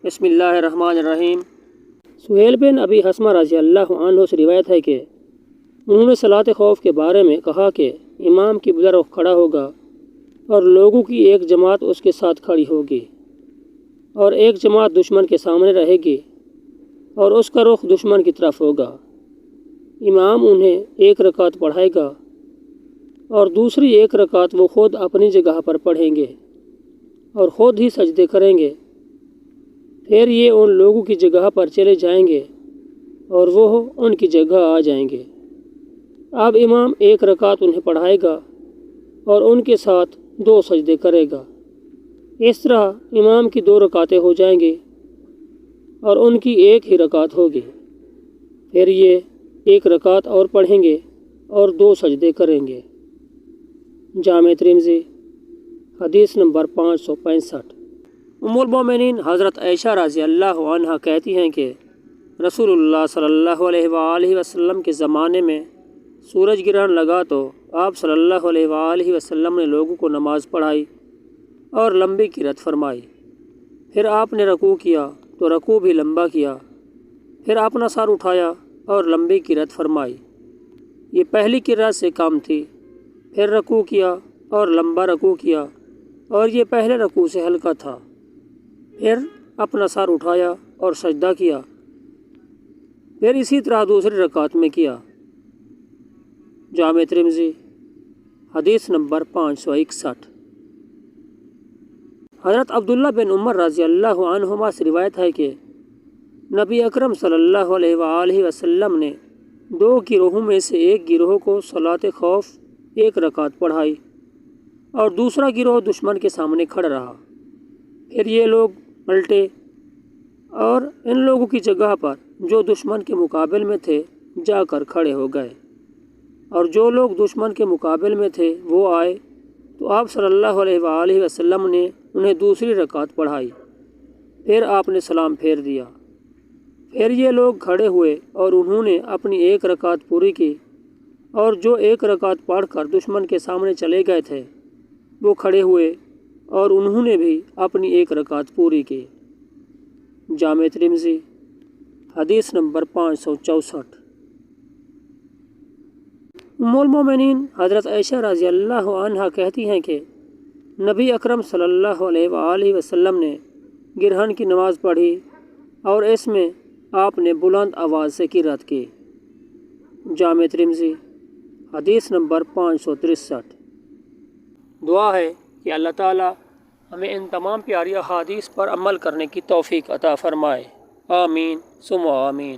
بسم اللہ الرحمن الرحیم۔ سہیل بن ابی حسمہ رضی اللہ عنہ سے روایت ہے کہ انہوں نے صلاۃ خوف کے بارے میں کہا کہ امام قبلہ رخ کھڑا ہوگا اور لوگوں کی ایک جماعت اس کے ساتھ کھڑی ہوگی اور ایک جماعت دشمن کے سامنے رہے گی اور اس کا رخ دشمن کی طرف ہوگا۔ امام انہیں ایک رکعت پڑھائے گا اور دوسری ایک رکعت وہ خود اپنی جگہ پر پڑھیں گے اور خود ہی سجدے کریں گے۔ پھر یہ ان لوگوں کی جگہ پر چلے جائیں گے اور وہ ان کی جگہ آ جائیں گے۔ اب امام ایک رکعت انہیں پڑھائے گا اور ان کے ساتھ 2 سجدے کرے گا۔ اس طرح امام کی 2 رکعتیں ہو جائیں گی اور ان کی ایک ہی رکعت ہوگی۔ پھر یہ ایک رکعت اور پڑھیں گے اور 2 سجدے کریں گے۔ جامع ترمذی حدیث نمبر 565۔ ام المومنین حضرت عائشہ رضی اللہ عنہا کہتی ہیں کہ رسول اللہ صلی اللہ علیہ وآلہ وسلم کے زمانے میں سورج گرہن لگا تو آپ صلی اللہ علیہ وآلہ وسلم نے لوگوں کو نماز پڑھائی اور لمبی قرات فرمائی۔ پھر آپ نے رکوع کیا تو رکوع بھی لمبا کیا۔ پھر اپنا سر اٹھایا اور لمبی قرات فرمائی۔ یہ پہلی قرات سے کم تھی۔ پھر رکوع کیا اور لمبا رکوع کیا اور یہ پہلے رکوع سے ہلکا تھا۔ پھر اپنا سر اٹھایا اور سجدہ کیا۔ پھر اسی طرح دوسری رکعت میں کیا۔ جامع ترمذی حدیث نمبر 561۔ حضرت عبداللہ بن عمر رضی اللہ عنہما سے روایت ہے کہ نبی اکرم صلی اللہ علیہ وآلہ وسلم نے 2 گروہوں میں سے ایک گروہ کو صلاۃ خوف 1 رکعت پڑھائی اور دوسرا گروہ دشمن کے سامنے کھڑا رہا۔ پھر یہ لوگ پلٹے اور ان لوگوں کی جگہ پر جو دشمن کے مقابل میں تھے جا کر کھڑے ہو گئے، اور جو لوگ دشمن کے مقابل میں تھے وہ آئے تو آپ صلی اللہ علیہ وآلہ وسلم نے انہیں دوسری رکعت پڑھائی۔ پھر آپ نے سلام پھیر دیا۔ پھر یہ لوگ کھڑے ہوئے اور انہوں نے اپنی 1 رکعت پوری کی، اور جو 1 رکعت پڑھ کر دشمن کے سامنے چلے گئے تھے وہ کھڑے ہوئے اور انہوں نے بھی اپنی 1 رکعت پوری کی۔ جامع ترمذی حدیث نمبر 564۔ ام المومنین حضرت عائشہ رضی اللہ عنہا کہتی ہیں کہ نبی اکرم صلی اللہ علیہ وآلہ وسلم نے گرہن کی نماز پڑھی اور اس میں آپ نے بلند آواز سے قرات کی۔ جامع ترمذی حدیث نمبر 563۔ دعا ہے کہ اللہ تعالیٰ ہمیں ان تمام پیاری احادیث پر عمل کرنے کی توفیق عطا فرمائے۔ آمین ثم آمین۔